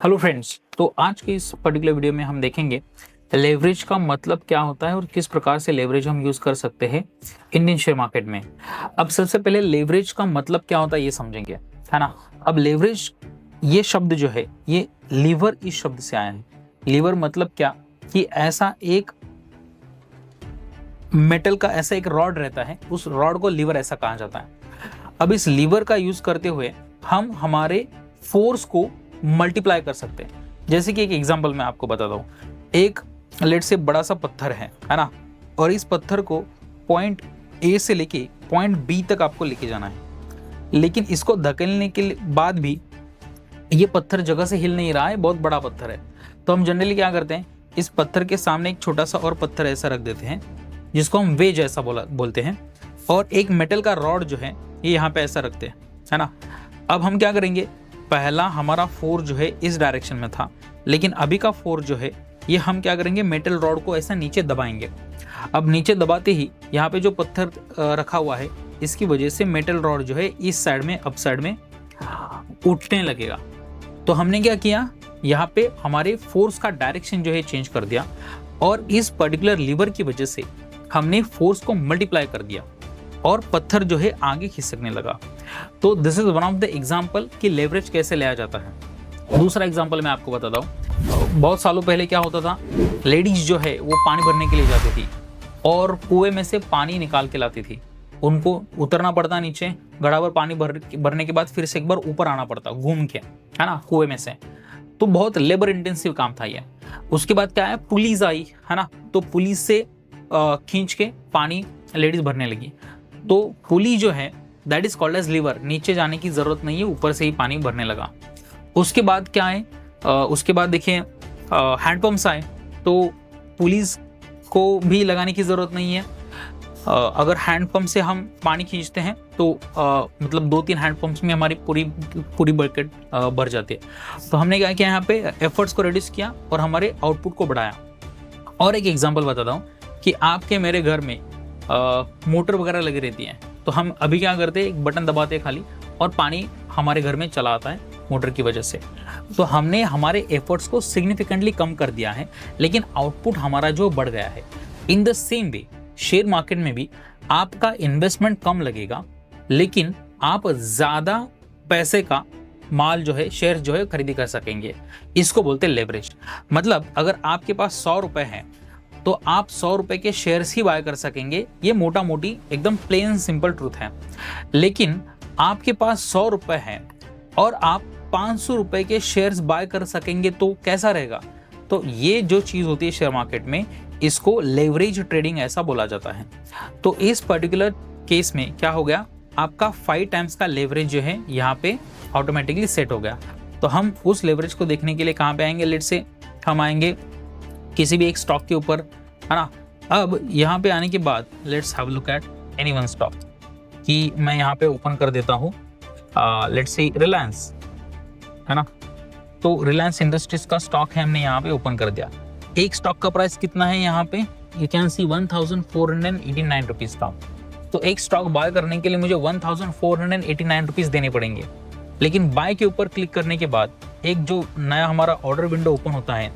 Hello friends, तो आज के इस पर्टिकुलर वीडियो में हम देखेंगे लेवरेज का मतलब क्या होता है और किस प्रकार से लेवरेज हम यूज कर सकते हैं इंडियन शेयर मार्केट में। अब सबसे पहले लेवरेज का मतलब क्या होता है ये समझेंगे, है ना। अब लेवरेज ये शब्द जो है ये लीवर इस शब्द से आया है। लीवर मतलब क्या कि ऐसा एक मेटल का ऐसा एक रॉड रहता है, उस रॉड को लीवर ऐसा कहा जाता है। अब इस लीवर का यूज करते हुए हम हमारे फोर्स को मल्टीप्लाई कर सकते हैं। जैसे कि एक एग्जांपल मैं आपको बताता हूँ। एक लेट से बड़ा सा पत्थर है ना, और इस पत्थर को पॉइंट ए से लेके पॉइंट बी तक आपको लेके जाना है, लेकिन इसको धकेलने के बाद भी ये पत्थर जगह से हिल नहीं रहा है, बहुत बड़ा पत्थर है। तो हम जनरली क्या करते हैं, इस पत्थर के सामने एक छोटा सा और पत्थर ऐसा रख देते हैं जिसको हम वेज ऐसा बोलते हैं, और एक मेटल का रॉड जो है ये यहाँ पे ऐसा रखते हैं, है ना। अब हम क्या करेंगे, पहला हमारा फोर्स जो है इस डायरेक्शन में था, लेकिन अभी का फोर्स जो है ये हम क्या करेंगे, मेटल रॉड को ऐसा नीचे दबाएंगे। अब नीचे दबाते ही यहाँ पे जो पत्थर रखा हुआ है इसकी वजह से मेटल रॉड जो है इस साइड में अप साइड में उठने लगेगा। तो हमने क्या किया, यहाँ पे हमारे फोर्स का डायरेक्शन जो है चेंज कर दिया, और इस पर्टिकुलर लीवर की वजह से हमने फोर्स को मल्टीप्लाई कर दिया और पत्थर जो है आगे खिसकने लगा। तो this is one of the example कि लेवरेज कैसे लिया जाता है। दूसरा एग्जाम्पल मैं आपको बताता हूँ। बहुत सालों पहले क्या होता था, लेडीज जो है वो पानी भरने के लिए जाती थी और कुएं में से पानी निकाल के लाती थी। उनको उतरना पड़ता नीचे, घड़ा भर पानी भरने के बाद फिर से एक बार ऊपर आना पड़ता घूम के, है ना, कुएं में से। तो बहुत लेबर इंटेंसिव काम था ये। उसके बाद क्या है, पुलिस आई, है ना, तो पुलिस से खींच के पानी लेडीज भरने लगी। तो पुली जो है that is called as lever, नीचे जाने की जरूरत नहीं है, ऊपर से ही पानी भरने लगा। उसके बाद क्या है, उसके बाद देखिए हैंडपम्प्स आए, तो पुलिस को भी लगाने की जरूरत नहीं है। अगर हैंडपम्प से हम पानी खींचते हैं तो मतलब 2-3 हैंडपम्प्स में हमारी पूरी बकेट भर जाती है। तो हमने क्या किया, यहाँ पे एफर्ट्स को रिड्यूस किया और हमारे आउटपुट को बढ़ाया। और एक एग्जांपल बताता हूँ कि आपके मेरे घर में मोटर वगैरह लगी रहती है, तो हम अभी क्या करते हैं, एक बटन दबाते हैं खाली और पानी हमारे घर में चला आता है मोटर की वजह से। तो हमने हमारे एफर्ट्स को सिग्निफिकेंटली कम कर दिया है, लेकिन आउटपुट हमारा जो बढ़ गया है। In the same way share market में भी आपका इन्वेस्टमेंट कम लगेगा, लेकिन आप ज्यादा पैसे का माल जो है, शेयर जो है खरीदी कर सकेंगे। इसको बोलते हैं लेवरेज। मतलब अगर आपके पास 100 रुपए है तो आप 100 रुपए के शेयर्स ही बाय कर सकेंगे। ये मोटा मोटी एकदम प्लेन सिंपल ट्रूथ है। लेकिन आपके पास 100 रुपए है और आप 500 रुपए के शेयर्स बाय कर सकेंगे तो कैसा रहेगा। तो ये जो चीज होती है शेयर मार्केट में, इसको लेवरेज ट्रेडिंग ऐसा बोला जाता है। तो इस पर्टिकुलर केस में क्या हो गया, आपका 5 टाइम्स का लेवरेज जो है यहाँ पे ऑटोमेटिकली सेट हो गया। तो हम उस लेवरेज को देखने के लिए कहाँ पे आएंगे, लेट से हम आएंगे किसी भी एक स्टॉक के ऊपर, है ना। अब यहाँ पे आने के बाद let's have look at any one stock, कि मैं यहाँ पे ओपन कर देता हूँ लेट्स सी रिलायंस, है ना। तो रिलायंस इंडस्ट्रीज का स्टॉक है, हमने यहाँ पे ओपन कर दिया। एक स्टॉक का प्राइस कितना है, यहाँ पे यू कैन सी 1489 रुपीज का। तो एक स्टॉक बाय करने के लिए मुझे 1489 रुपीज देने पड़ेंगे। लेकिन बाय के ऊपर क्लिक करने के बाद एक जो नया हमारा ऑर्डर विंडो ओपन होता है,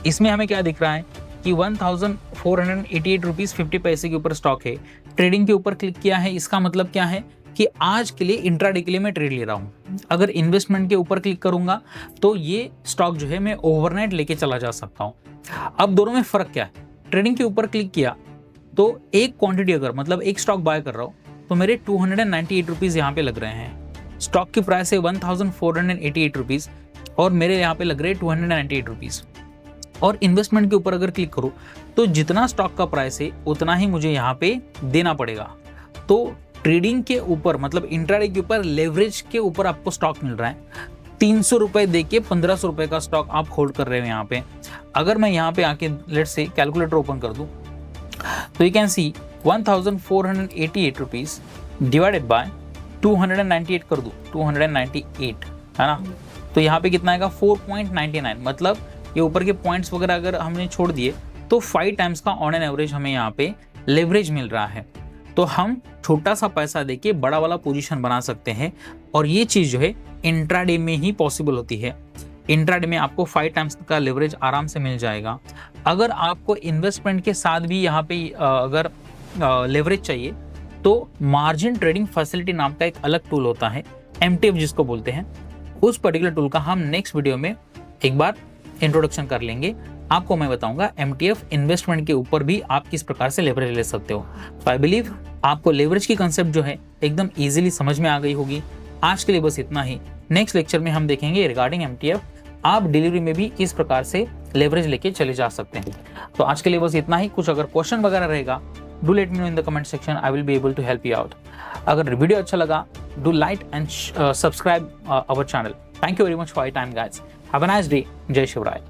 इसमें हमें क्या दिख रहा है कि 1488 रुपीज 50 पैसे के ऊपर स्टॉक है। ट्रेडिंग के ऊपर क्लिक किया है, इसका मतलब क्या है कि आज के लिए इंट्राडे के लिए मैं ट्रेड ले रहा हूँ। अगर इन्वेस्टमेंट के ऊपर क्लिक करूंगा तो ये स्टॉक जो है मैं ओवरनाइट लेके चला जा सकता हूँ। अब दोनों में फर्क क्या है, ट्रेडिंग के ऊपर क्लिक किया तो एक क्वांटिटी, अगर मतलब एक स्टॉक बाय कर रहा हूँ तो मेरे 298 रुपीज यहाँ पे लग रहे हैं। स्टॉक की प्राइस है 1488 रुपीज और मेरे यहाँ पे लग रहे हैं 298 रुपीज। और इन्वेस्टमेंट के ऊपर अगर क्लिक करूं तो जितना स्टॉक का प्राइस है उतना ही मुझे यहाँ पे देना पड़ेगा। तो ट्रेडिंग के ऊपर मतलब इंट्राडे के ऊपर लेवरेज के ऊपर आपको स्टॉक मिल रहा है। 300 रुपए दे के 1500 रुपए का स्टॉक आप होल्ड कर रहे हो यहाँ पे। अगर मैं यहाँ पे आके लेट्स से कैलकुलेटर ओपन कर दूं तो you can see 1488 rupees divided by 298 कर दूं, 298, है ना। तो यहाँ पे कितना आएगा, 4.99। मतलब ये ऊपर के पॉइंट्स वगैरह अगर हमने छोड़ दिए तो 5 टाइम्स का ऑन एन एवरेज हमें यहाँ पे लेवरेज मिल रहा है। तो हम छोटा सा पैसा देके बड़ा वाला पोजीशन बना सकते हैं, और ये चीज जो है इंट्राडे में ही पॉसिबल होती है। इंट्राडे में आपको 5 टाइम्स का लेवरेज आराम से मिल जाएगा। अगर आपको इन्वेस्टमेंट के साथ भी यहाँ पे अगर लेवरेज चाहिए तो मार्जिन ट्रेडिंग फैसिलिटी नाम का एक अलग टूल होता है, MTF जिसको बोलते हैं। उस पर्टिकुलर टूल का हम नेक्स्ट वीडियो में एक बार इंट्रोडक्शन कर लेंगे। आपको मैं बताऊंगा MTF इन्वेस्टमेंट के ऊपर भी आप किस प्रकार से लेवरेज ले सकते हो। आई बिलीव आपको लेवरेज की कंसेप्ट जो है एकदम इजीली समझ में आ गई होगी। आज के लिए बस इतना ही। नेक्स्ट लेक्चर में हम देखेंगे रिगार्डिंग MTF आप डिलीवरी में भी किस प्रकार से लेवरेज लेके चले जा सकते हैं। तो आज के लिए बस इतना ही। कुछ अगर क्वेश्चन वगैरह रहेगा, do let me know in the comment section, I will be able to help you out. अगर वीडियो अच्छा लगा, do like and subscribe our channel. Thank you very much for your time guys. Have a nice day. जय शिवराय।